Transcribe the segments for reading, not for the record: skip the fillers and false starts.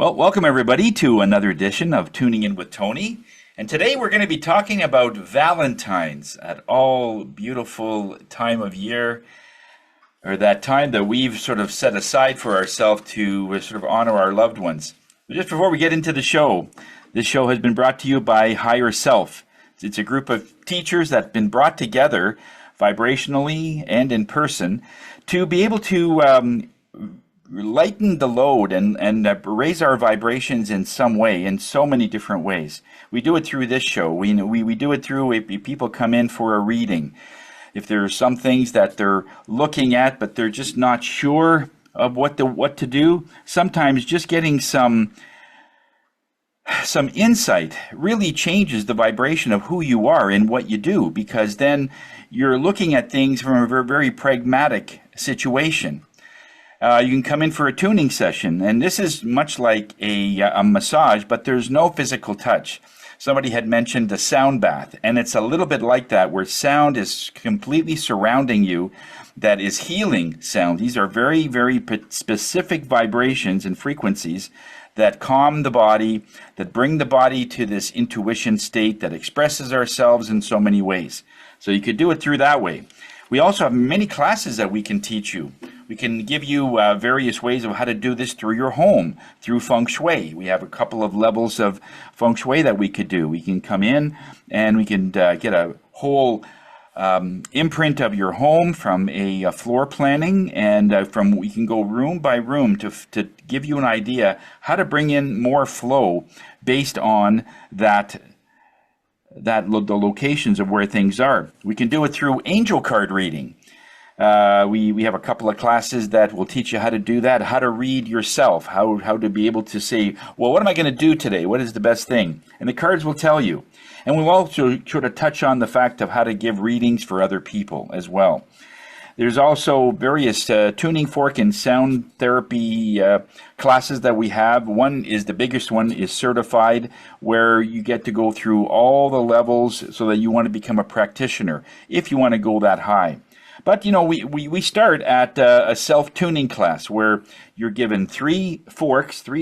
Well, welcome everybody to another edition of Tuning In with Tony. And today we're going to be talking about Valentines, that all beautiful time of year, or that time that we've sort of set aside for ourselves to sort of honor our loved ones. But just before we get into the show, this show has been brought to you by Higher Self. It's a group of teachers that have been brought together vibrationally and in person to be able to lighten the load and raise our vibrations in some way, in so many different ways. We do it through this show. We do it through if people come in for a reading. If there are some things that they're looking at, but they're just not sure of what to do, sometimes just getting some insight really changes the vibration of who you are and what you do, because then you're looking at things from a very, very pragmatic situation. You can come in for a tuning session, and this is much like a massage, but there's no physical touch. Somebody had mentioned the sound bath, and it's a little bit like that, where sound is completely surrounding you, that is healing sound. These are very, very specific vibrations and frequencies that calm the body, that bring the body to this intuition state that expresses ourselves in so many ways. So you could do it through that way. We also have many classes that we can teach you. We can give you various ways of how to do this through your home, through feng shui. We have a couple of levels of feng shui that we could do. We can come in and we can get a whole imprint of your home from a floor planning, and we can go room by room to give you an idea how to bring in more flow based on the locations of where things are. We can do it through angel card reading. We have a couple of classes that will teach you how to do that, how to read yourself, how to be able to say, well, what am I going to do today? What is the best thing? And the cards will tell you. And we'll also sort of touch on the fact of how to give readings for other people as well. There's also various tuning fork and sound therapy classes that we have. One is the biggest one, is certified, where you get to go through all the levels so that you want to become a practitioner if you want to go that high. But, you know, we start at a self-tuning class where you're given three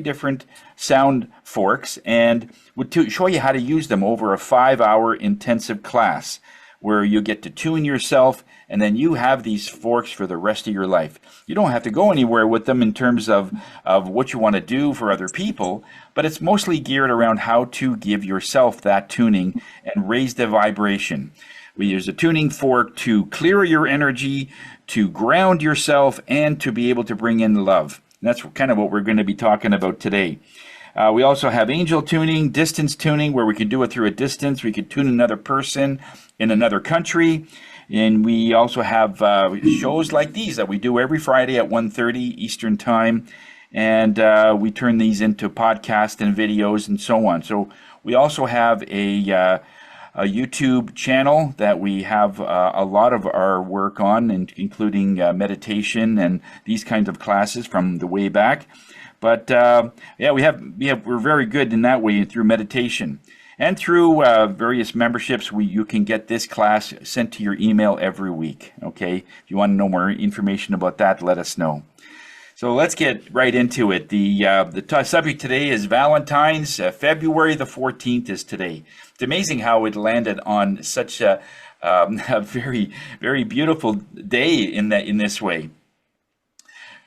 different sound forks, and we'll show you how to use them over a 5-hour intensive class where you get to tune yourself, and then you have these forks for the rest of your life. You don't have to go anywhere with them in terms of what you want to do for other people, but it's mostly geared around how to give yourself that tuning and raise the vibration. We use a tuning fork to clear your energy, to ground yourself, and to be able to bring in love. And that's kind of what we're going to be talking about today. We also have angel tuning, distance tuning, where we can do it through a distance. We could tune another person in another country. And we also have shows like these that we do every Friday at 1:30 Eastern Time. And we turn these into podcasts and videos and so on. So we also have a YouTube channel that we have a lot of our work on, including meditation and these kinds of classes from the way back. But yeah, we're very good in that way through meditation. And through various memberships, you can get this class sent to your email every week. Okay, if you want to know more information about that, let us know. So let's get right into it. The subject today is Valentines. February the 14th is today. It's amazing how it landed on such a very, very beautiful day in this way.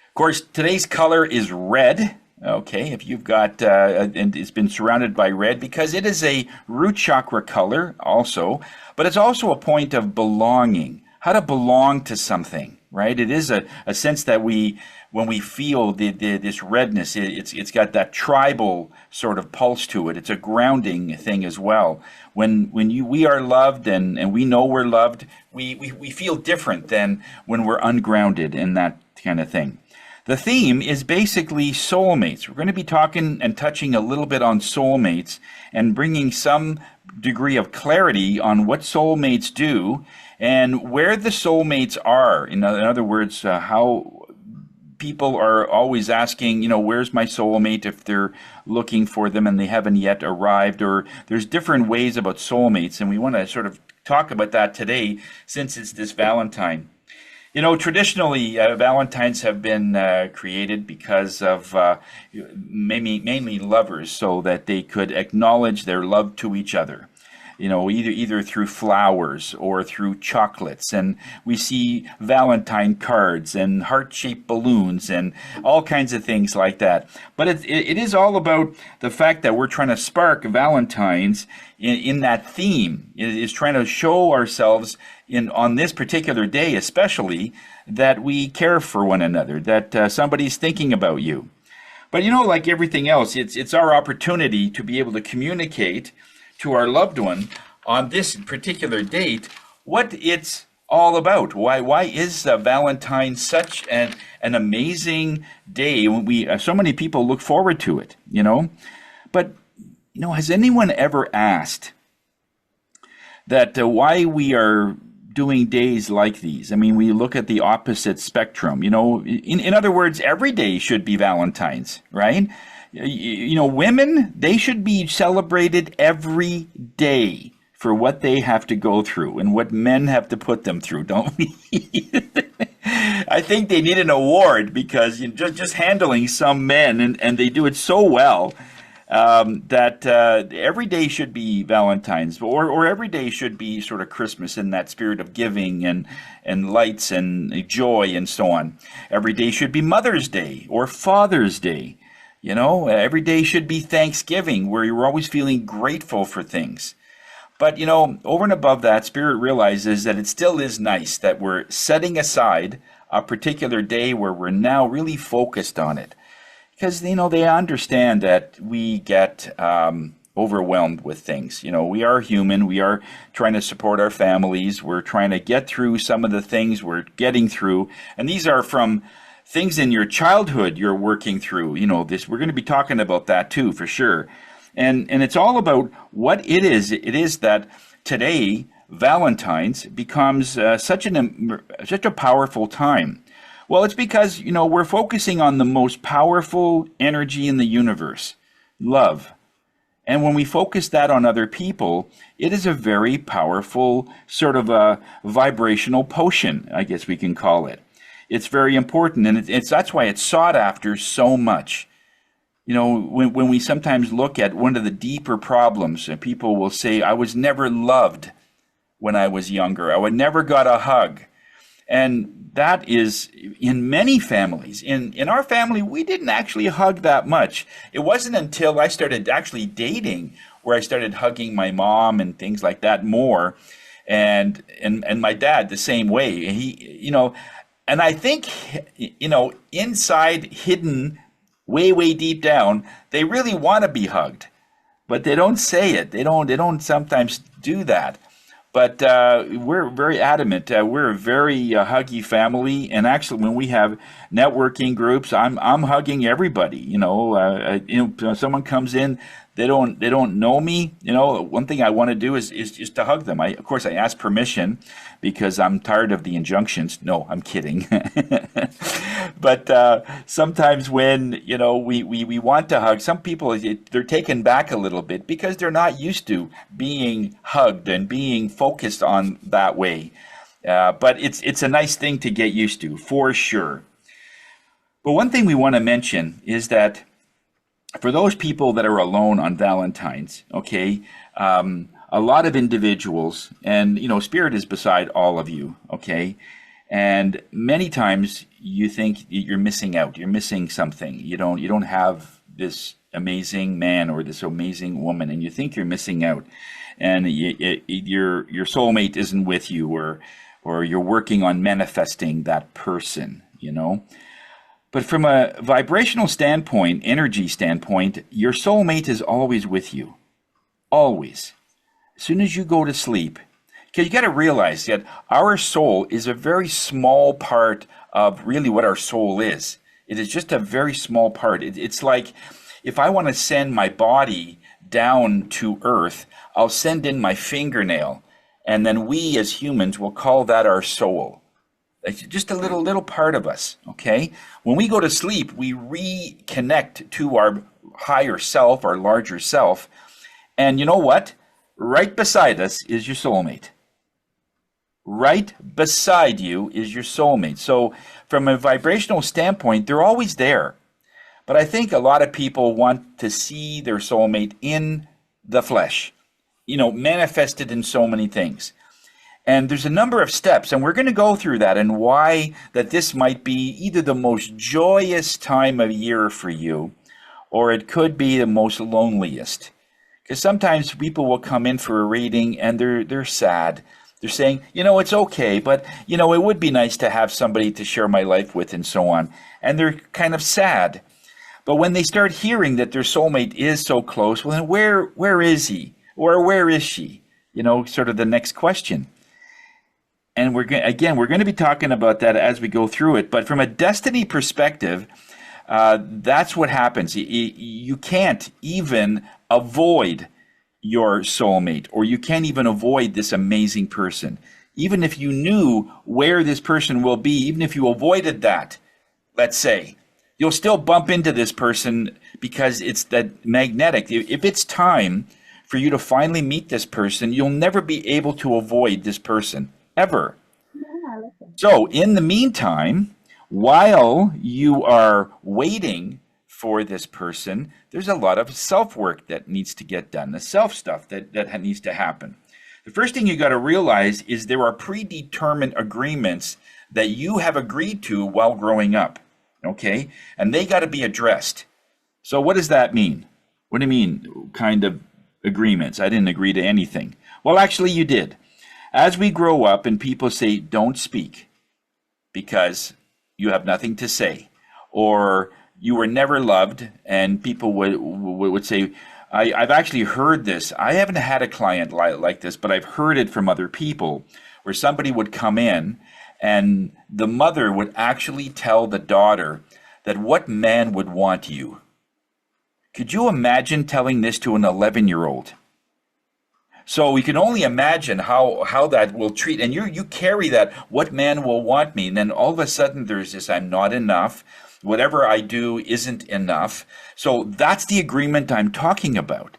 Of course, today's color is red. Okay, if you've got, and it's been surrounded by red because it is a root chakra color also, but it's also a point of belonging, how to belong to something, right? It is a sense that when we feel this redness, it's got that tribal sort of pulse to it. It's a grounding thing as well. When we are loved and we know we're loved, we feel different than when we're ungrounded and that kind of thing. The theme is basically soulmates. We're going to be talking and touching a little bit on soulmates and bringing some degree of clarity on what soulmates do and where the soulmates are. In other words, how people are always asking, where's my soulmate if they're looking for them and they haven't yet arrived, or there's different ways about soulmates, and we want to sort of talk about that today since it's this Valentine. Traditionally, Valentines have been created because of mainly lovers, so that they could acknowledge their love to each other. Either through flowers or through chocolates, and we see Valentine cards and heart-shaped balloons and all kinds of things like that. But it is all about the fact that we're trying to spark Valentines in that theme. It is trying to show ourselves on this particular day, especially, that we care for one another, that somebody's thinking about you. But like everything else, it's our opportunity to be able to communicate to our loved one on this particular date what it's all about. Why is Valentine such an amazing day when so many people look forward to it, But has anyone ever asked that why we are doing days like these? I mean, we look at the opposite spectrum. In other words, every day should be Valentine's, right? Women, they should be celebrated every day for what they have to go through and what men have to put them through, don't we? I think they need an award because just handling some men, and they do it so well, that every day should be Valentine's, or every day should be sort of Christmas in that spirit of giving and lights and joy and so on. Every day should be Mother's Day or Father's Day. Every day should be Thanksgiving, where you're always feeling grateful for things. But, over and above that, Spirit realizes that it still is nice that we're setting aside a particular day where we're now really focused on it. Because, they understand that we get overwhelmed with things. We are human. We are trying to support our families. We're trying to get through some of the things we're getting through. And these are from things in your childhood you're working through. We're going to be talking about that too, for sure. And it's all about what it is. It is that today, Valentine's becomes such a powerful time. Well, it's because, we're focusing on the most powerful energy in the universe, love. And when we focus that on other people, it is a very powerful sort of a vibrational potion, I guess we can call it. It's very important, and that's why it's sought after so much. When we sometimes look at one of the deeper problems, and people will say, I was never loved when I was younger. I never got a hug. And that is in many families. In our family, we didn't actually hug that much. It wasn't until I started actually dating where I started hugging my mom and things like that more. And my dad the same way. And I think, inside, hidden, way deep down, they really want to be hugged, but they don't say it. They don't sometimes do that. But we're very adamant. We're a very huggy family, and actually, when we have networking groups, I'm hugging everybody. Someone comes in, they don't know me. One thing I want to do is just to hug them. Of course, I ask permission because I'm tired of the injunctions. No, I'm kidding. But sometimes when we want to hug, some people they're taken back a little bit because they're not used to being hugged and being focused on that way. But it's a nice thing to get used to, for sure. But one thing we want to mention is that for those people that are alone on Valentine's, okay, a lot of individuals, and Spirit is beside all of you, okay, and many times you think you're missing out, you're missing something. You don't have this amazing man or this amazing woman, and you think you're missing out, and your soulmate isn't with you, or you're working on manifesting that person, But from a vibrational standpoint, energy standpoint, your soulmate is always with you. Always. As soon as you go to sleep, because you got to realize that our soul is a very small part of really what our soul is. It is just a very small part. It's like if I want to send my body down to earth, I'll send in my fingernail, and then we as humans will call that our soul. It's just a little part of us, okay? When we go to sleep, we reconnect to our higher self, our larger self. And you know what? Right beside us is your soulmate. right beside you is your soulmate. So, from a vibrational standpoint, they're always there. But I think a lot of people want to see their soulmate in the flesh, manifested in so many things. And there's a number of steps, and we're going to go through that and why that this might be either the most joyous time of year for you, or it could be the most loneliest. Because sometimes people will come in for a reading and they're sad. They're saying, it's okay, but it would be nice to have somebody to share my life with and so on. And they're kind of sad. But when they start hearing that their soulmate is so close, well, then where is he? Or where is she? Sort of the next question. And we're going to be talking about that as we go through it. But from a destiny perspective, that's what happens. You can't even avoid your soulmate, or you can't even avoid this amazing person. Even if you knew where this person will be, even if you avoided that, let's say, you'll still bump into this person because it's that magnetic. If it's time for you to finally meet this person, you'll never be able to avoid this person, ever. So in the meantime, while you are waiting for this person, there's a lot of self-work that needs to get done, the self stuff that needs to happen. The first thing you got to realize is there are predetermined agreements that you have agreed to while growing up, okay? And they got to be addressed. So what does that mean? What do you mean, kind of agreements? I didn't agree to anything. Well, actually, you did. As we grow up and people say, don't speak because you have nothing to say, or you were never loved, and people would say, I've actually heard this. I haven't had a client like this, but I've heard it from other people where somebody would come in and the mother would actually tell the daughter that what man would want you. Could you imagine telling this to an 11-year-old? So we can only imagine how that will treat, and you carry that, what man will want me, and then all of a sudden there's this, I'm not enough, whatever I do isn't enough. So that's the agreement I'm talking about.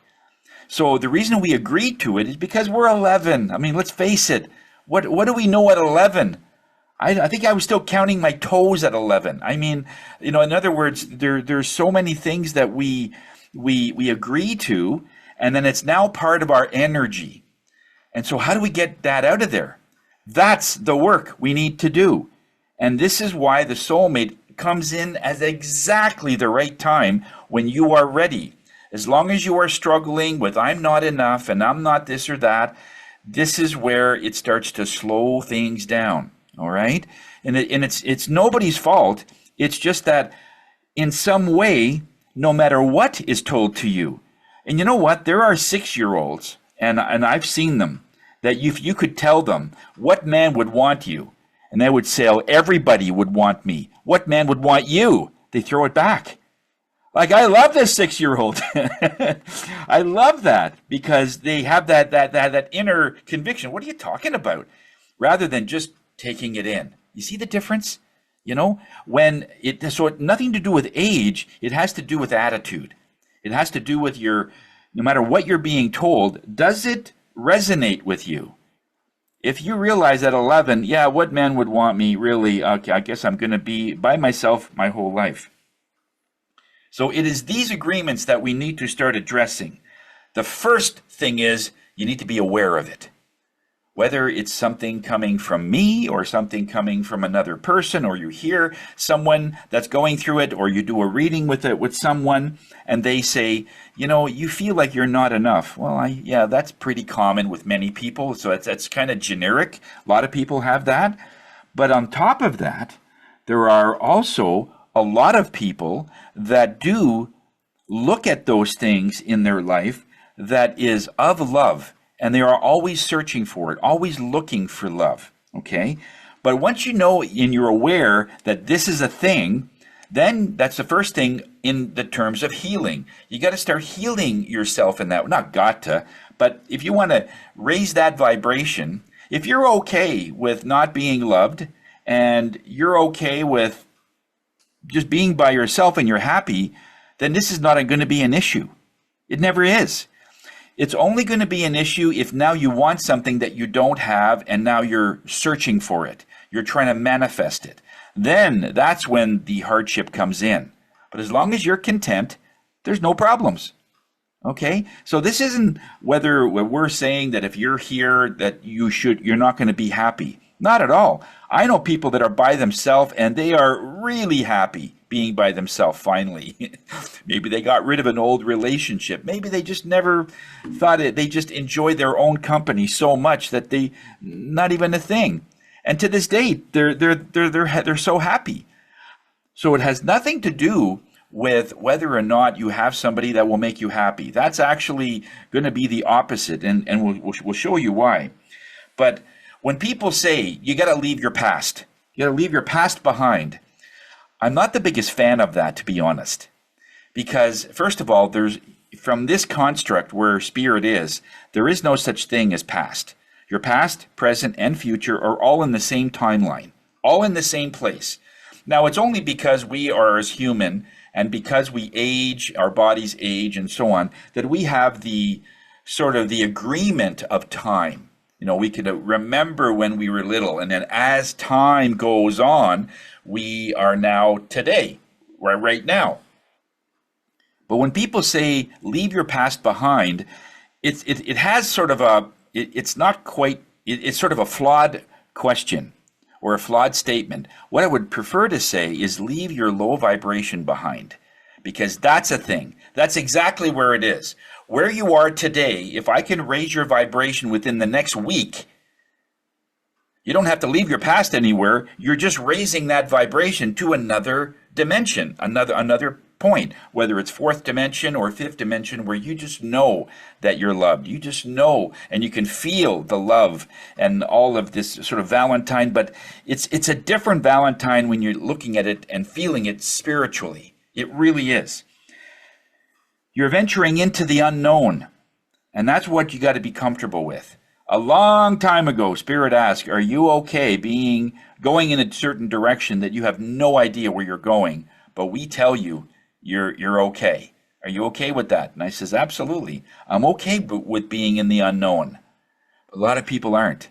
So the reason we agreed to it is because we're 11. I mean, let's face it, what do we know at 11? I think I was still counting my toes at 11. I mean, in other words, there's so many things that we agree to, and then it's now part of our energy. And so how do we get that out of there? That's the work we need to do. And this is why the soulmate comes in at exactly the right time when you are ready. As long as you are struggling with I'm not enough and I'm not this or that, this is where it starts to slow things down. All right? And it's nobody's fault. It's just that in some way, no matter what is told to you, and you know what? There are 6-year-olds, and I've seen them, that if you could tell them what man would want you, and they would say, oh, everybody would want me. What man would want you? They throw it back. Like, I love this 6-year-old. I love that because they have that inner conviction. What are you talking about? Rather than just taking it in. You see the difference? So nothing to do with age. It has to do with attitude. It has to do with no matter what you're being told, does it resonate with you? If you realize at 11, yeah, what man would want me really? Okay, I guess I'm going to be by myself my whole life. So it is these agreements that we need to start addressing. The first thing is you need to be aware of it. Whether it's something coming from me or something coming from another person, or you hear someone that's going through it, or you do a reading with someone and they say, you feel like you're not enough. Well, that's pretty common with many people. So that's kind of generic. A lot of people have that. But on top of that, there are also a lot of people that do look at those things in their life that is of love. And they are always searching for it, always looking for love, okay? But once you know and you're aware that this is a thing, then that's the first thing in the terms of healing. You got to start healing yourself in that. Not got to, but if you want to raise that vibration, if you're okay with not being loved and you're okay with just being by yourself and you're happy, then this is not going to be an issue. It never is. It's only going to be an issue if now you want something that you don't have and now you're searching for it. You're trying to manifest it. Then that's when the hardship comes in. But as long as you're content, there's no problems. Okay? So this isn't whether we're saying that if you're here that you're not going to be happy. Not at all. I know people that are by themselves and they are really happy being by themselves finally. Maybe they got rid of an old relationship. Maybe they just never thought it. They just enjoy their own company so much that they not even a thing. And to this day, they're so happy. So it has nothing to do with whether or not you have somebody that will make you happy. That's actually going to be the opposite, and we'll show you why. But when people say you got to leave your past, you got to leave your past behind, I'm not the biggest fan of that, to be honest. Because, first of all, from this construct where spirit is, there is no such thing as past. Your past, present, and future are all in the same timeline, all in the same place. Now, it's only because we are as human and because we age, our bodies age and so on, that we have the sort of the agreement of time. You know, we could remember when we were little, and then as time goes on, we are now today, right now. But when people say leave your past behind, it has sort of it's not quite, it's sort of a flawed question or a flawed statement. What I would prefer to say is leave your low vibration behind, because that's a thing. That's exactly where it is. Where you are today, if I can raise your vibration within the next week, you don't have to leave your past anywhere. You're just raising that vibration to another dimension, another point, whether it's fourth dimension or fifth dimension, where you just know that you're loved. You just know, and you can feel the love and all of this sort of Valentine, but it's a different Valentine when you're looking at it and feeling it spiritually. It really is. You're venturing into the unknown, and that's what you got to be comfortable with. A long time ago, Spirit asked, are you okay going in a certain direction that you have no idea where you're going, but we tell you you're okay. Are you okay with that? And I says, absolutely. I'm okay with being in the unknown. A lot of people aren't,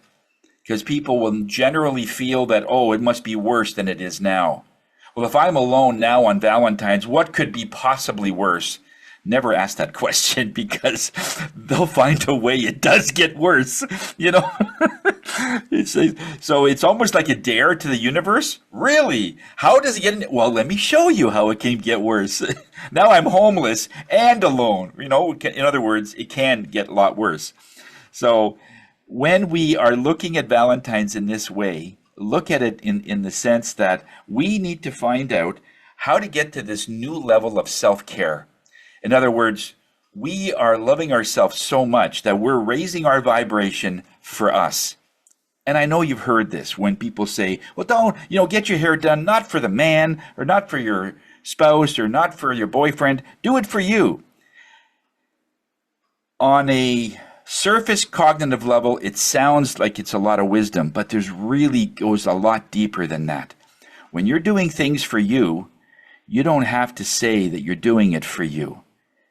because people will generally feel that, oh, it must be worse than it is now. Well, if I'm alone now on Valentine's, what could be possibly worse? Never ask that question, because they'll find a way. It does get worse, you know. So it's almost like a dare to the universe. Really? How does it get? Well, let me show you how it can get worse. Now I'm homeless and alone. You know, in other words, it can get a lot worse. So when we are looking at Valentine's in this way, look at it in the sense that we need to find out how to get to this new level of self-care. In other words, we are loving ourselves so much that we're raising our vibration for us. And I know you've heard this when people say, well, don't, get your hair done, not for the man or not for your spouse or not for your boyfriend. Do it for you. On a surface cognitive level, it sounds like it's a lot of wisdom, but there's really goes a lot deeper than that. When you're doing things for you, you don't have to say that you're doing it for you.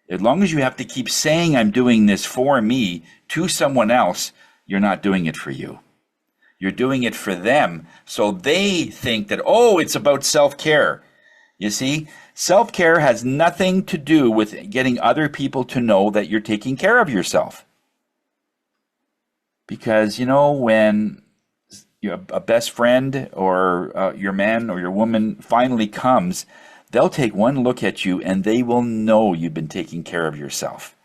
As long as you have to keep saying, I'm doing this for me, to someone else, you're not doing it for you. You're doing it for them, so they think that, oh, it's about self-care. You see, self-care has nothing to do with getting other people to know that you're taking care of yourself. Because, when a best friend or your man or your woman finally comes, they'll take one look at you and they will know you've been taking care of yourself.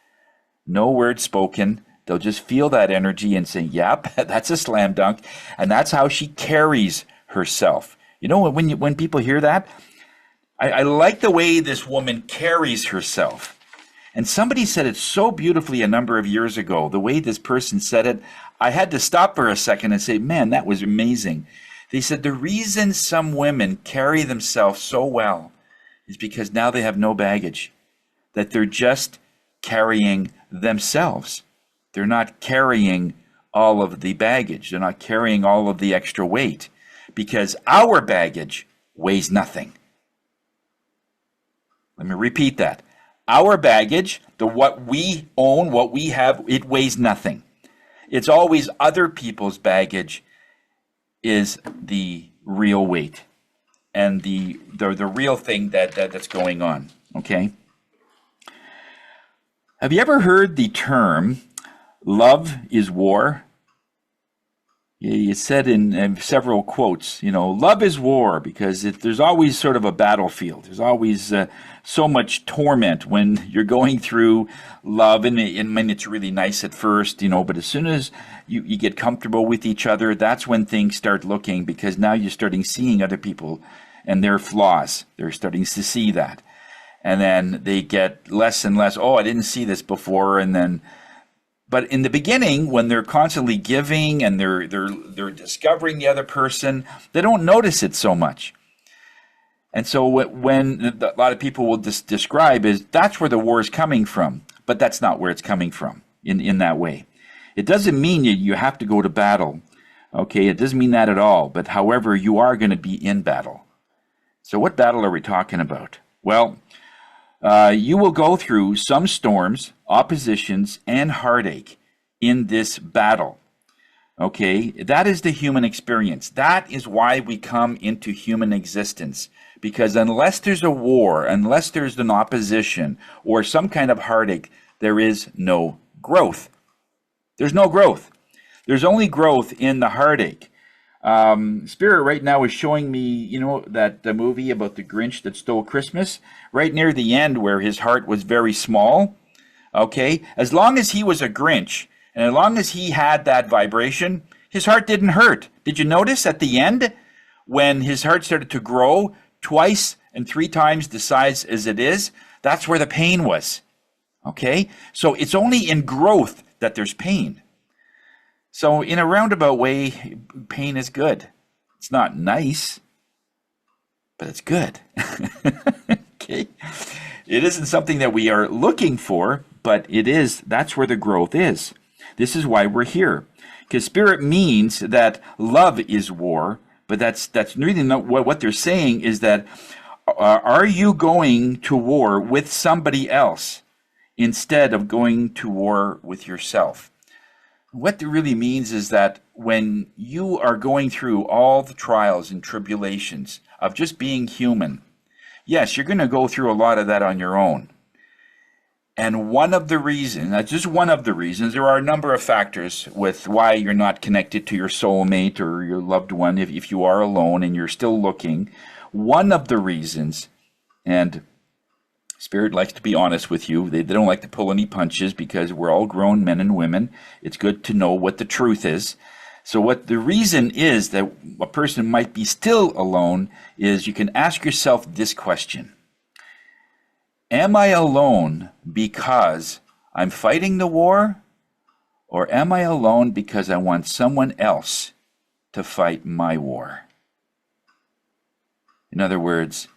No word spoken. They'll just feel that energy and say, yep, that's a slam dunk. And that's how she carries herself. When people hear that, I like the way this woman carries herself. And somebody said it so beautifully a number of years ago. The way this person said it, I had to stop for a second and say, man, that was amazing. They said the reason some women carry themselves so well is because now they have no baggage, that they're just carrying themselves. They're not carrying all of the baggage. They're not carrying all of the extra weight, because our baggage weighs nothing. Let me repeat that. Our baggage, the what we own, what we have, it weighs nothing. It's always other people's baggage is the real weight and the real thing that's going on. Okay. Have you ever heard the term "love is war"? You said in several quotes, love is war because there's always sort of a battlefield. There's always so much torment when you're going through love. And I mean, it's really nice at first, but as soon as you get comfortable with each other, that's when things start looking, because now you're starting seeing other people and their flaws. They're starting to see that. And then they get less and less, oh, I didn't see this before. But in the beginning, when they're constantly giving and they're discovering the other person, they don't notice it so much. And so when a lot of people will describe is that's where the war is coming from, but that's not where it's coming from in that way. It doesn't mean you have to go to battle. Okay, it doesn't mean that at all. But however, you are going to be in battle. So what battle are we talking about? Well, you will go through some storms, oppositions, and heartache in this battle. Okay, that is the human experience. That is why we come into human existence. Because unless there's a war, unless there's an opposition or some kind of heartache, there is no growth. There's no growth. There's only growth in the heartache. Spirit right now is showing me, that the movie about the Grinch that stole Christmas, right near the end where his heart was very small. Okay, as long as he was a Grinch and as long as he had that vibration, his heart didn't hurt. Did you notice at the end when his heart started to grow twice and 3 times the size as it is? That's where the pain was. Okay, so it's only in growth that there's pain. So in a roundabout way, pain is good. It's not nice, but it's good. Okay? It isn't something that we are looking for, but that's where the growth is. This is why we're here. Because Spirit means that love is war, but that's really not what they're saying is that are you going to war with somebody else instead of going to war with yourself? What it really means is that when you are going through all the trials and tribulations of just being human, yes, you're going to go through a lot of that on your own. And one of the reasons, that's just one of the reasons, there are a number of factors with why you're not connected to your soulmate or your loved one if you are alone and you're still looking. One of the reasons, and Spirit likes to be honest with you. They don't like to pull any punches because we're all grown men and women. It's good to know what the truth is. So what the reason is that a person might be still alone is you can ask yourself this question. Am I alone because I'm fighting the war? Or am I alone because I want someone else to fight my war? In other words,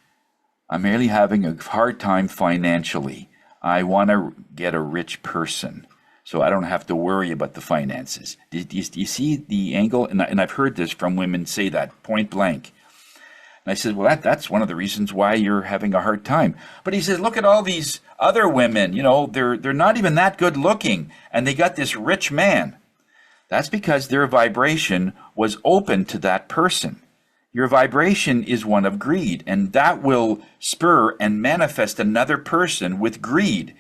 I'm merely having a hard time financially. I want to get a rich person so I don't have to worry about the finances. Do you see the angle? And I've heard this from women say that point blank. And I said, well, that's one of the reasons why you're having a hard time. But he says, look at all these other women. They're not even that good looking, and they got this rich man. That's because their vibration was open to that person. Your vibration is one of greed, and that will spur and manifest another person with greed.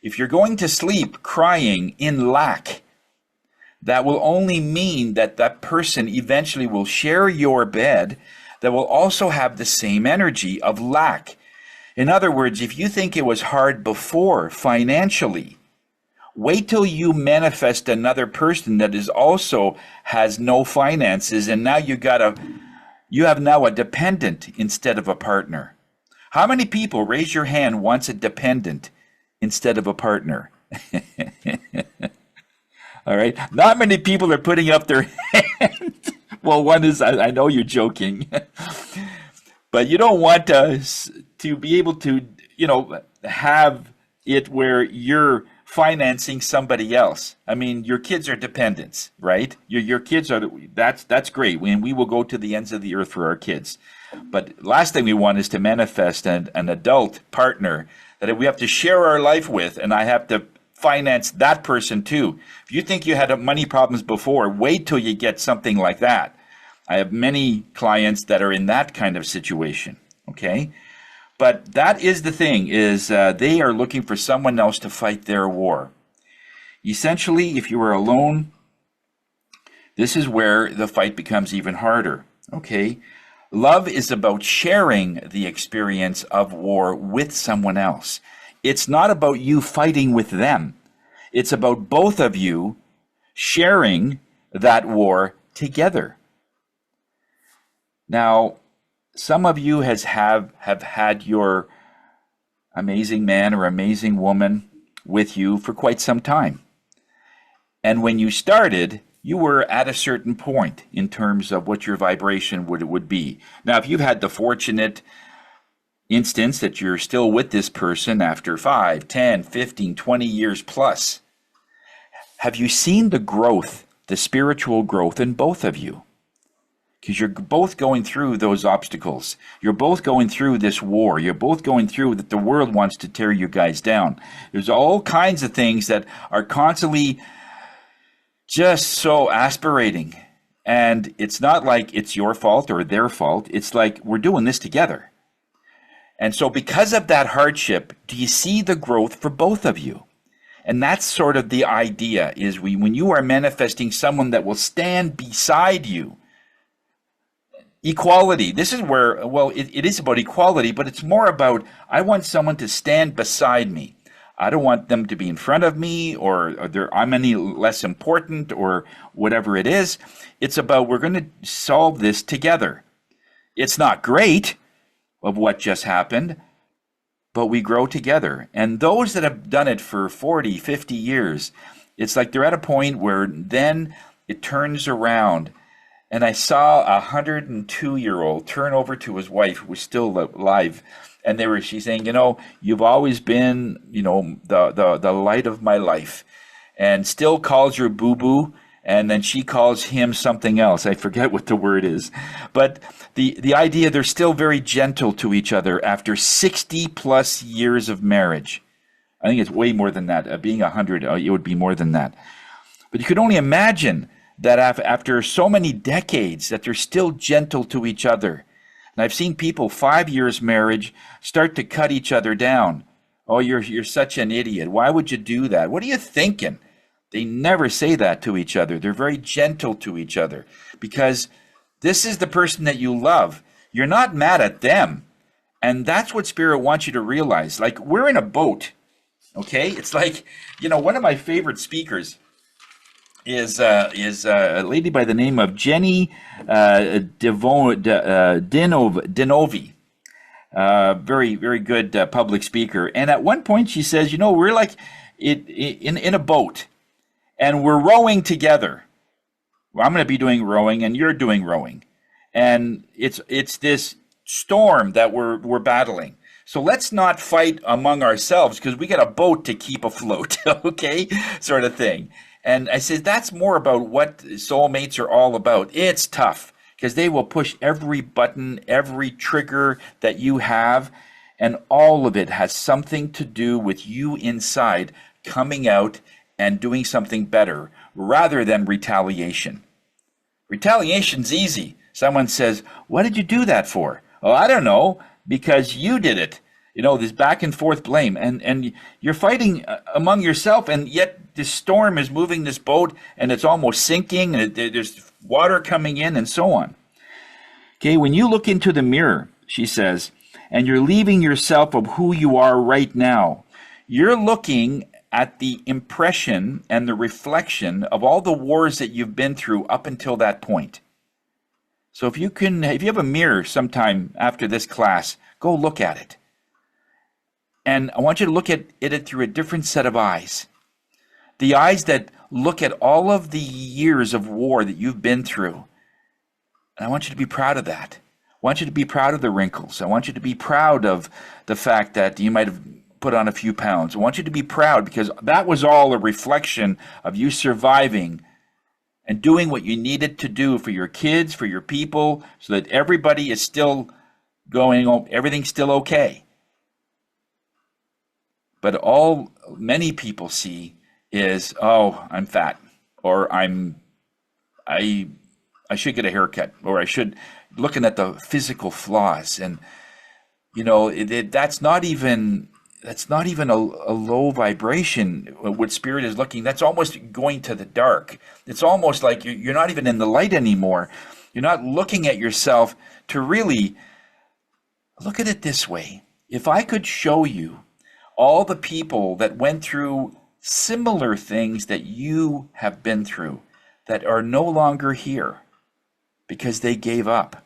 If you're going to sleep crying in lack, that will only mean that that person eventually will share your bed that will also have the same energy of lack. In other words, if you think it was hard before financially, wait till you manifest another person that is also has no finances, and now you have now a dependent instead of a partner. How many people, raise your hand, wants a dependent instead of a partner? All right. Not many people are putting up their hand. Well, one is, I know you're joking, but you don't want to be able to, have it where you're financing somebody else. I mean, your kids are dependents, right? Your kids are, that's great. We will go to the ends of the earth for our kids. But last thing we want is to manifest an adult partner that we have to share our life with, and I have to finance that person too. If you think you had money problems before, wait till you get something like that. I have many clients that are in that kind of situation, okay? But that is the thing, is they are looking for someone else to fight their war. Essentially, if you are alone, this is where the fight becomes even harder, okay? Love is about sharing the experience of war with someone else. It's not about you fighting with them. It's about both of you sharing that war together. Now, some of you have had your amazing man or amazing woman with you for quite some time. And when you started, you were at a certain point in terms of what your vibration would be. Now, if you've had the fortunate instance that you're still with this person after 5, 10, 15, 20 years plus, have you seen the growth, the spiritual growth in both of you? Because you're both going through those obstacles. You're both going through this war. You're both going through that the world wants to tear you guys down. There's all kinds of things that are constantly just so aspirating. And it's not like it's your fault or their fault. It's like we're doing this together. And so because of that hardship, do you see the growth for both of you? And that's sort of the idea, is when you are manifesting someone that will stand beside you. Equality. This is where, well, it is about equality, but it's more about, I want someone to stand beside me. I don't want them to be in front of me, or I'm any less important, or whatever it is. It's about, we're going to solve this together. It's not great of what just happened, but we grow together. And those that have done it for 40, 50 years, it's like they're at a point where then it turns around. And I saw a 102-year-old turn over to his wife, who was still alive, and she's saying, you've always been, the light of my life, and still calls her boo-boo, and then she calls him something else. I forget what the word is. But the idea, they're still very gentle to each other after 60 plus years of marriage. I think it's way more than that. Being 100, it would be more than that. But you could only imagine that after so many decades, that they're still gentle to each other. And I've seen people, 5 years marriage, start to cut each other down. Oh, you're such an idiot. Why would you do that? What are you thinking? They never say that to each other. They're very gentle to each other, because this is the person that you love. You're not mad at them. And that's what Spirit wants you to realize. Like, we're in a boat, okay? It's like, one of my favorite speakers is a lady by the name of Jenny Dinovi. Very, very good public speaker. And at one point she says, we're like in a boat, and we're rowing together. Well, I'm going to be doing rowing, and you're doing rowing. And it's this storm that we're battling. So let's not fight among ourselves, because we got a boat to keep afloat, okay? Sort of thing. And I said, that's more about what soulmates are all about. It's tough, because they will push every button, every trigger that you have, and all of it has something to do with you inside coming out and doing something better, rather than retaliation. Retaliation's easy. Someone says, what did you do that for? Oh, I don't know, because you did it. This back and forth blame, and you're fighting among yourself, and yet this storm is moving this boat, and it's almost sinking, and there's water coming in, and so on. Okay, when you look into the mirror, she says, and you're leaving yourself of who you are right now, you're looking at the impression and the reflection of all the wars that you've been through up until that point. So if you have a mirror sometime after this class, go look at it. And I want you to look at it through a different set of eyes. The eyes that look at all of the years of war that you've been through. And I want you to be proud of that. I want you to be proud of the wrinkles. I want you to be proud of the fact that you might have put on a few pounds. I want you to be proud, because that was all a reflection of you surviving and doing what you needed to do for your kids, for your people, so that everybody is still everything's still okay. But all many people see is, oh, I'm fat, or I I should get a haircut, or I should, looking at the physical flaws. And that's not even a low vibration. What spirit is looking, that's almost going to the dark. It's almost like you're not even in the light anymore. You're not looking at yourself to really look at it this way. If I could show you all the people that went through similar things that you have been through, that are no longer here because they gave up,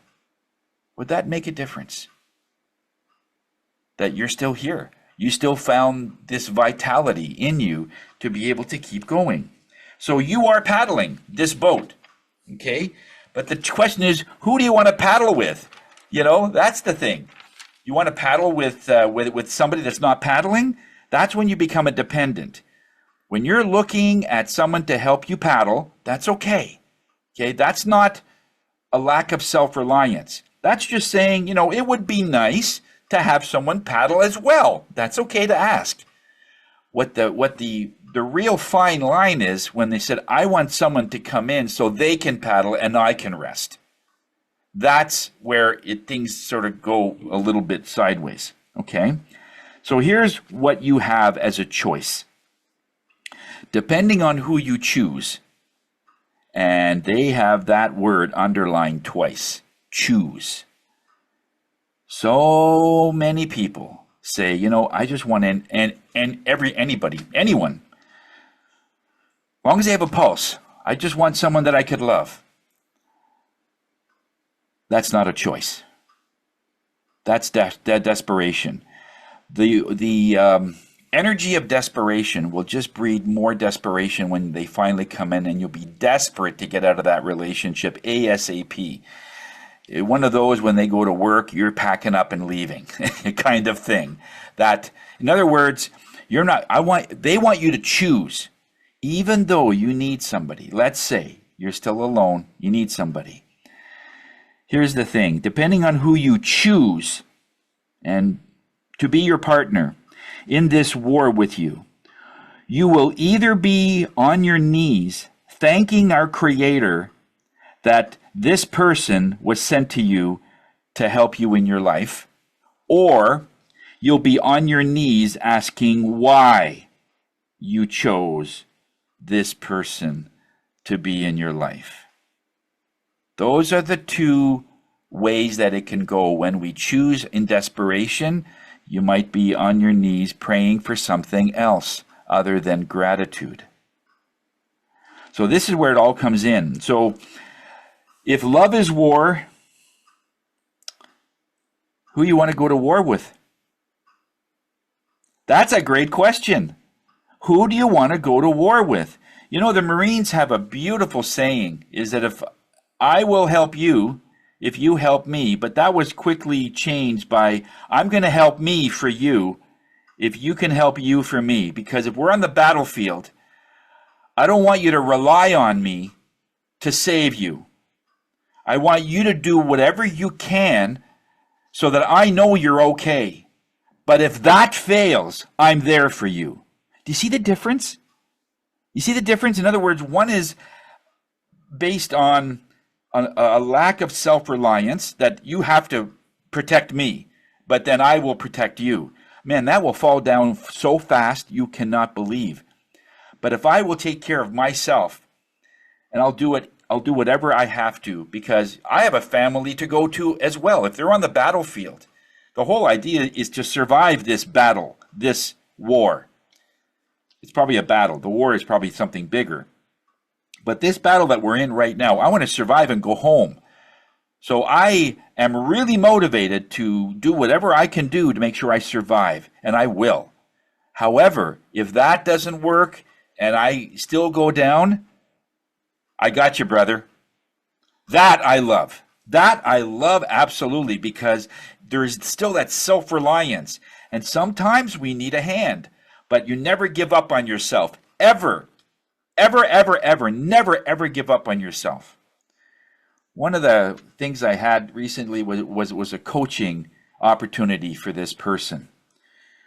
would that make a difference? That you're still here. You still found this vitality in you to be able to keep going. So you are paddling this boat, okay? But the question is, who do you want to paddle with? That's the thing. You want to paddle with somebody that's not paddling? That's when you become a dependent. When you're looking at someone to help you paddle, that's okay. Okay, that's not a lack of self-reliance. That's just saying, it would be nice to have someone paddle as well. That's okay to ask. What the real fine line is when they said, I want someone to come in so they can paddle and I can rest. That's where things sort of go a little bit sideways. Okay? So here's what you have as a choice. Depending on who you choose, and they have that word underlined twice, choose. So many people say, I just want anyone, as long as they have a pulse, I just want someone that I could love. That's not a choice. That's desperation. The energy of desperation will just breed more desperation when they finally come in, and you'll be desperate to get out of that relationship ASAP. One of those, when they go to work, you're packing up and leaving kind of thing. That, in other words, they want you to choose, even though you need somebody. Let's say you're still alone, you need somebody. Here's the thing, depending on who you choose and to be your partner in this war with you, you will either be on your knees thanking our Creator that this person was sent to you to help you in your life, or you'll be on your knees asking why you chose this person to be in your life. Those are the two ways that it can go. When we choose in desperation, you might be on your knees praying for something else other than gratitude. So this is where it all comes in. So if love is war, who you want to go to war with? That's a great question. Who do you want to go to war with? The Marines have a beautiful saying, is that if I will help you if you help me, but that was quickly changed by, I'm going to help me for you if you can help you for me. Because if we're on the battlefield, I don't want you to rely on me to save you. I want you to do whatever you can so that I know you're okay. But if that fails, I'm there for you. Do you see the difference? You see the difference? In other words, one is based on a lack of self-reliance, that you have to protect me, but then I will protect you. Man, that will fall down so fast you cannot believe. But if I will take care of myself, and I'll do whatever I have to, because I have a family to go to as well. If they're on the battlefield, the whole idea is to survive this battle, this war. It's probably a battle. The war is probably something bigger. But this battle that we're in right now, I want to survive and go home. So I am really motivated to do whatever I can do to make sure I survive, and I will. However, if that doesn't work and I still go down, I got you, brother. That I love. That I love absolutely, because there's still that self-reliance. And sometimes we need a hand, but you never give up on yourself, ever. Ever, ever, ever, never, ever give up on yourself. One of the things I had recently was a coaching opportunity for this person.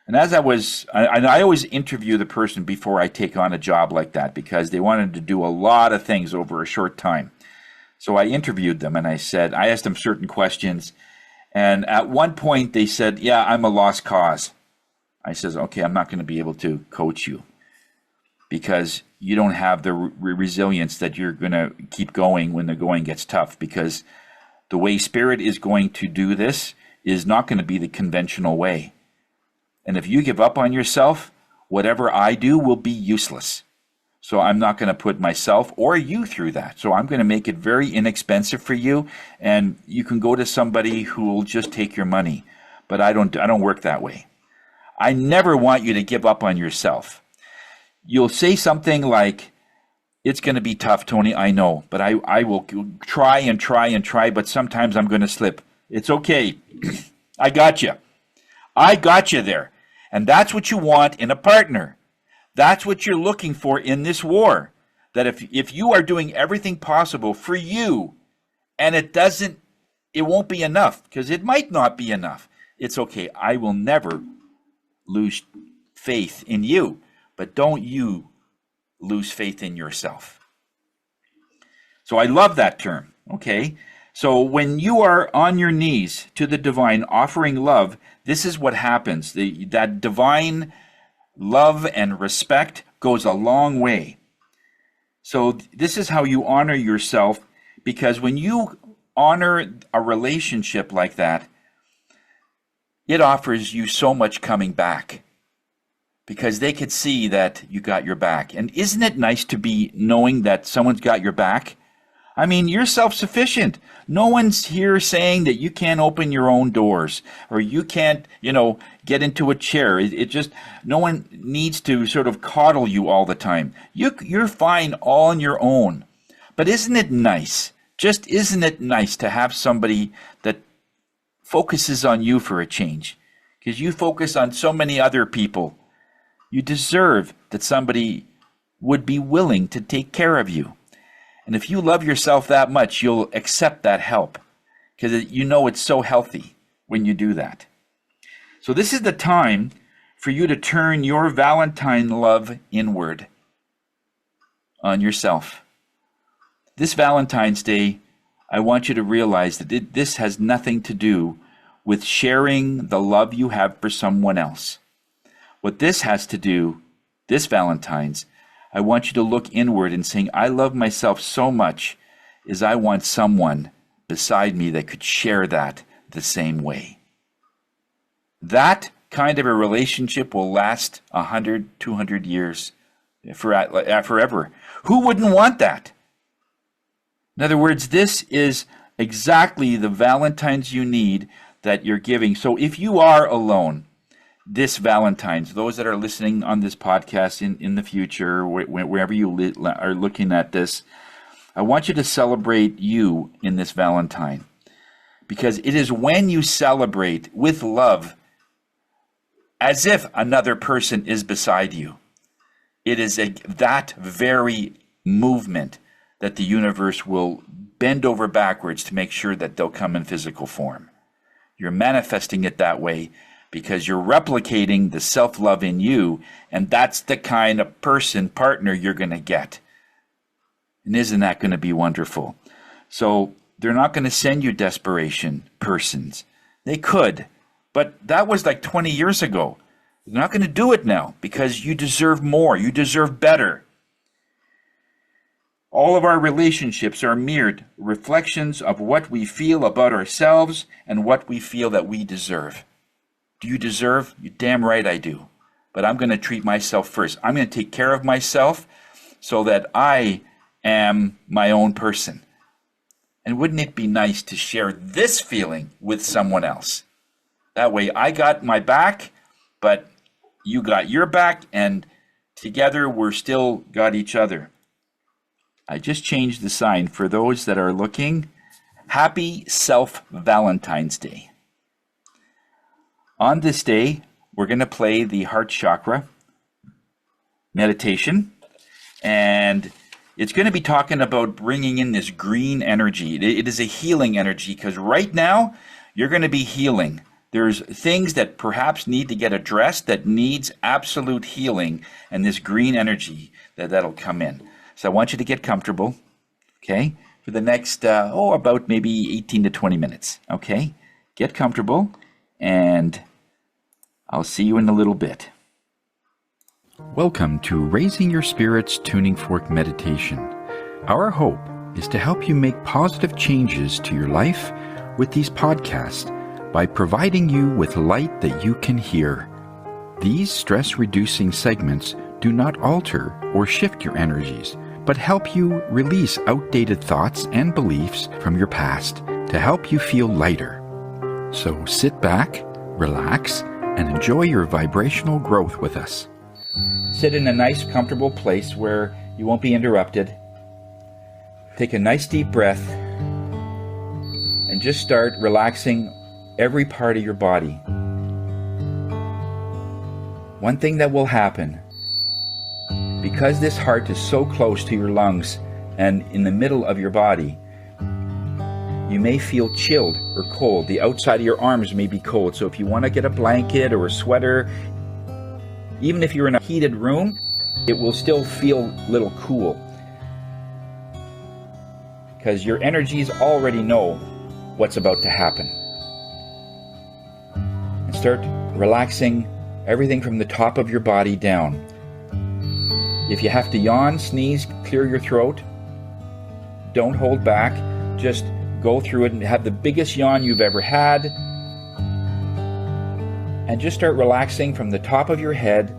And as I always interview the person before I take on a job like that because they wanted to do a lot of things over a short time. So I interviewed them and I asked them certain questions. And at one point they said, yeah, I'm a lost cause. I says, okay, I'm not going to be able to coach you because you don't have the resilience that you're going to keep going when the going gets tough, because the way Spirit is going to do this is not going to be the conventional way. And if you give up on yourself, whatever I do will be useless. So I'm not going to put myself or you through that. So I'm going to make it very inexpensive for you, and you can go to somebody who will just take your money. But I don't work that way. I never want you to give up on yourself. You'll say something like, it's going to be tough, Tony, I know, but I will try and try and try, but sometimes I'm going to slip. It's okay. I got you. I got you there. And that's what you want in a partner. That's what you're looking for in this war. That if you are doing everything possible for you and it won't be enough, because it might not be enough. It's okay. I will never lose faith in you, but don't you lose faith in yourself. So I love that term, okay? So when you are on your knees to the divine offering love, this is what happens. That divine love and respect goes a long way. So this is how you honor yourself, because when you honor a relationship like that, it offers you so much coming back, because they could see that you got your back. And isn't it nice to be knowing that someone's got your back? I mean, you're self-sufficient. No one's here saying that you can't open your own doors or you can't, get into a chair. No one needs to sort of coddle you all the time. You're fine all on your own. But isn't it nice? Just isn't it nice to have somebody that focuses on you for a change? Because you focus on so many other people. You deserve that somebody would be willing to take care of you. And if you love yourself that much, you'll accept that help, because you know it's so healthy when you do that. So this is the time for you to turn your Valentine love inward on yourself. This Valentine's Day, I want you to realize that this has nothing to do with sharing the love you have for someone else. What this has to do, this Valentine's, I want you to look inward and saying, I love myself so much as I want someone beside me that could share that the same way. That kind of a relationship will last 100, 200 years, forever. Who wouldn't want that? In other words, this is exactly the Valentine's you need that you're giving. So if you are alone, this Valentine's, those that are listening on this podcast in the future, wherever you are looking at this, I want you to celebrate you in this Valentine. Because it is when you celebrate with love, as if another person is beside you, it is that very movement that the universe will bend over backwards to make sure that they'll come in physical form. You're manifesting it that way, because you're replicating the self-love in you, and that's the kind of partner you're going to get. And isn't that going to be wonderful? So they're not going to send you desperation persons. They could, but that was like 20 years ago. They're not going to do it now, because you deserve more. You deserve better. All of our relationships are mirrored reflections of what we feel about ourselves and what we feel that we deserve. Do you deserve? You're damn right I do. But I'm going to treat myself first. I'm going to take care of myself so that I am my own person. And wouldn't it be nice to share this feeling with someone else? That way I got my back, but you got your back, and together we're still got each other. I just changed the sign for those that are looking. Happy Self-Valentine's Day. On this day, we're going to play the heart chakra meditation, and it's going to be talking about bringing in this green energy. It is a healing energy, because right now, you're going to be healing There's things that perhaps need to get addressed, that needs absolute healing, and this green energy that'll come in. So I want you to get comfortable, okay, for the next, about maybe 18 to 20 minutes, okay? Get comfortable, and I'll see you in a little bit. Welcome to Raising Your Spirits Tuning Fork Meditation. Our hope is to help you make positive changes to your life with these podcasts by providing you with light that you can hear. These stress-reducing segments do not alter or shift your energies, but help you release outdated thoughts and beliefs from your past to help you feel lighter. So sit back, relax, and enjoy your vibrational growth with us. Sit in a nice, comfortable place where you won't be interrupted. Take a nice deep breath and just start relaxing every part of your body. One thing that will happen, because this heart is so close to your lungs and in the middle of your body, you may feel chilled or cold. The outside of your arms may be cold. So if you want to get a blanket or a sweater, even if you're in a heated room, it will still feel a little cool. Because your energies already know what's about to happen. And start relaxing everything from the top of your body down. If you have to yawn, sneeze, clear your throat, don't hold back. Just go through it and have the biggest yawn you've ever had. And just start relaxing from the top of your head,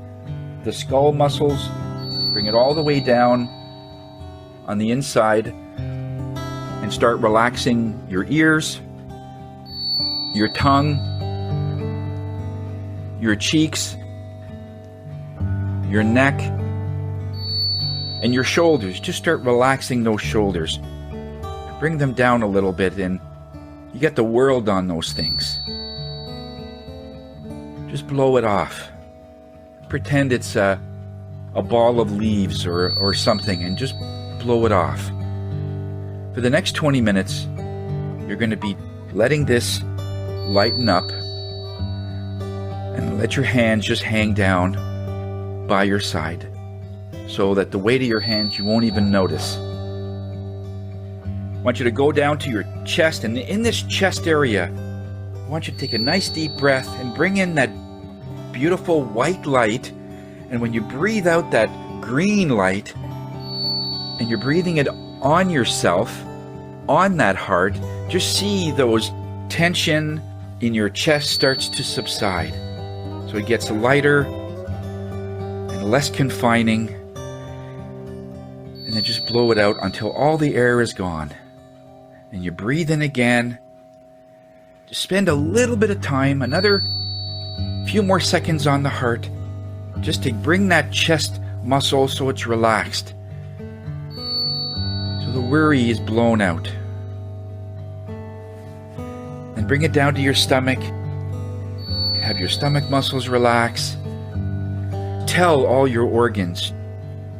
the skull muscles, bring it all the way down on the inside, and start relaxing your ears, your tongue, your cheeks, your neck, and your shoulders. Just start relaxing those shoulders. Bring them down a little bit, and you get the world on those things. Just blow it off. Pretend it's a ball of leaves or something, and just blow it off. For the next 20 minutes, you're going to be letting this lighten up, and let your hands just hang down by your side so that the weight of your hands you won't even notice. I want you to go down to your chest, and in this chest area, I want you to take a nice deep breath and bring in that beautiful white light. And when you breathe out that green light, and you're breathing it on yourself, on that heart, just see those tension in your chest starts to subside. So it gets lighter and less confining. And then just blow it out until all the air is gone. And you breathe in again. Just spend a little bit of time, another few more seconds on the heart, just to bring that chest muscle so it's relaxed. So the worry is blown out. And bring it down to your stomach. Have your stomach muscles relax. Tell all your organs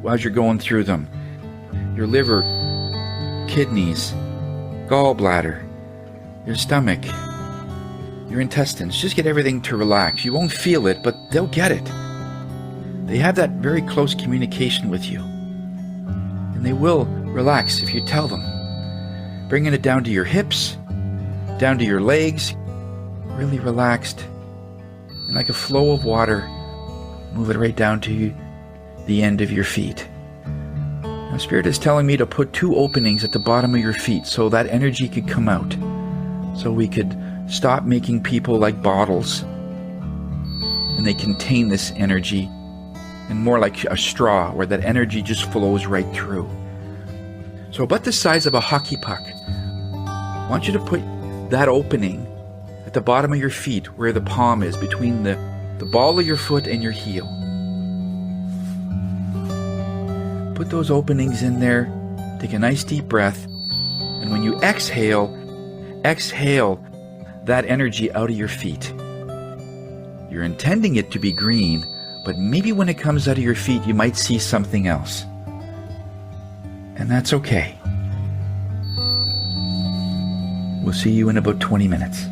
as you're going through them. Your liver, kidneys, gallbladder, your stomach, your intestines. Just get everything to relax. You won't feel it, but they'll get it. They have that very close communication with you. And they will relax if you tell them. Bringing it down to your hips, down to your legs, really relaxed. And like a flow of water, move it right down to the end of your feet. Now, Spirit is telling me to put 2 openings at the bottom of your feet so that energy could come out. So we could stop making people like bottles. And they contain this energy. And more like a straw where that energy just flows right through. So about the size of a hockey puck, I want you to put that opening at the bottom of your feet where the palm is, between the ball of your foot and your heel. Put those openings in there. Take a nice deep breath. And when you exhale that energy out of your feet. You're intending it to be green, but maybe when it comes out of your feet, you might see something else. And that's okay. We'll see you in about 20 minutes.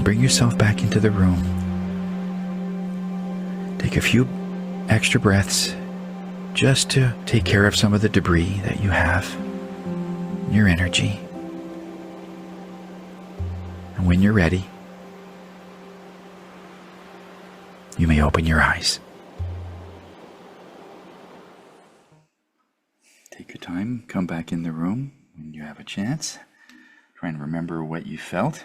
bring yourself back into the room. Take a few extra breaths just to take care of some of the debris that you have, your energy. And when you're ready, you may open your eyes. Take your time, come back in the room when you have a chance. Try and remember what you felt.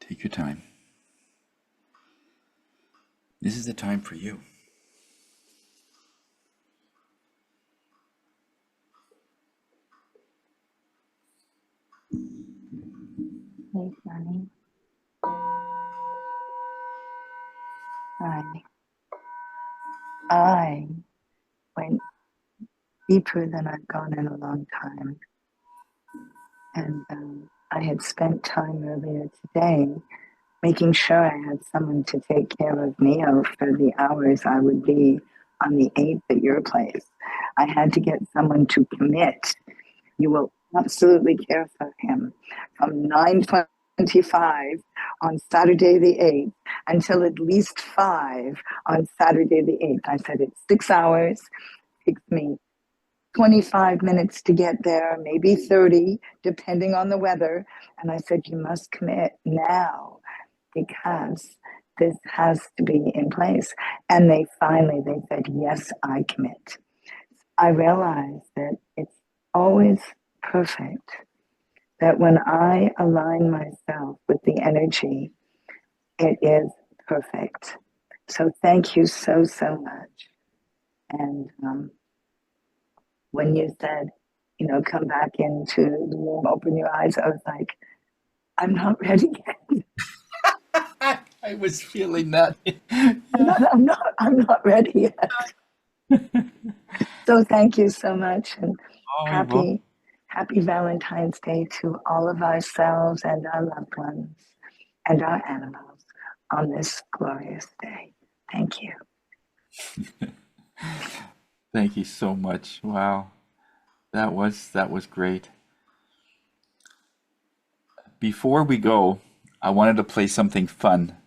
Take your time. This is the time for you. Hey, Johnny. I went deeper than I've gone in a long time. And I had spent time earlier today making sure I had someone to take care of Neo for the hours I would be on the 8th at your place. I had to get someone to commit. You will absolutely care for him from 9:25 on Saturday the 8th until at least 5 on Saturday the 8th. I said it's 6 hours. It takes me 25 minutes to get there, maybe 30, depending on the weather. And I said, you must commit now because this has to be in place. And they said, yes, I commit. I realized that it's always perfect that when I align myself with the energy, it is perfect. So thank you so, so much. And when you said, come back into the room, open your eyes, I was like, I'm not ready yet. I was feeling that. I'm not ready yet. So thank you so much, and happy Valentine's Day to all of ourselves and our loved ones and our animals on this glorious day. Thank you. Thank you so much. Wow. That was great. Before we go, I wanted to play something fun.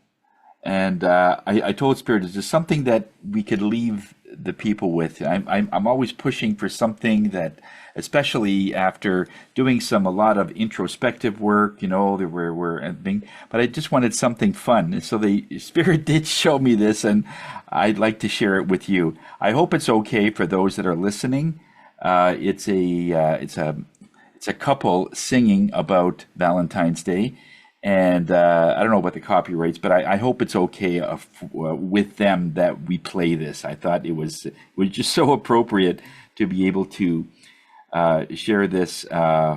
And I told Spirit, is there something that we could leave the people with? I'm always pushing for something that, especially after doing a lot of introspective work, but I just wanted something fun. And so the Spirit did show me this, and I'd like to share it with you. I hope it's okay for those that are listening. It's a couple singing about Valentine's Day. And I don't know about the copyrights, but I hope it's okay with them that we play this. I thought it was just so appropriate to be able to share this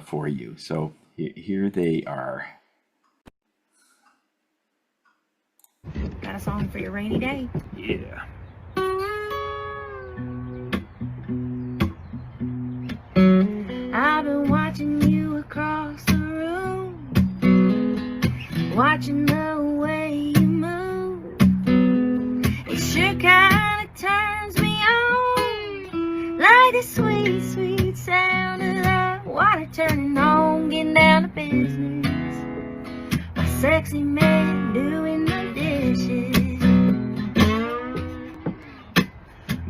for you. So here they are. Got a song for your rainy day? Yeah. I've been watching you across the room, watching the way you move. It sure kind of turns me on, like the sweet, sweet sound of that water turning on, getting down to business. My sexy man doing the dishes.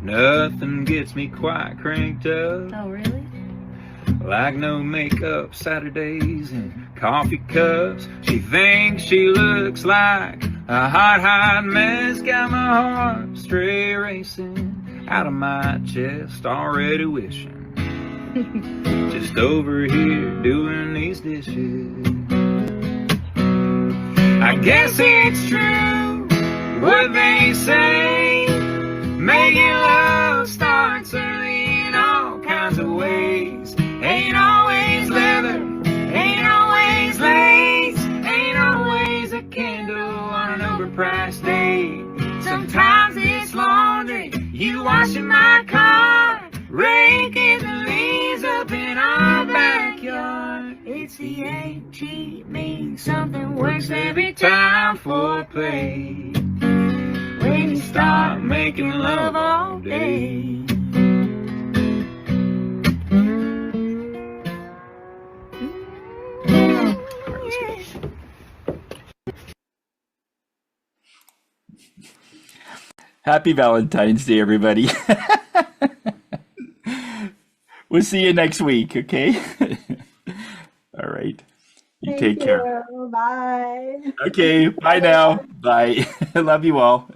Nothing gets me quite cranked up. Oh, really? Like no makeup Saturdays and coffee cups. She thinks she looks like a hot mess. Got my heart stray racing out of my chest, already wishing just over here doing these dishes. I guess it's true what they say, making love starts early in all kinds of ways. Ain't always leather, ain't always lace, ain't always a candle on an overpriced date. Sometimes it's laundry, you washing my car, raking the leaves up in our backyard. It's the AG means something works every time for play. When you start making love all day. was good. Happy Valentine's Day, everybody. We'll see you next week, okay? All right. You take care. Bye. Okay, bye now. Bye. I love you all.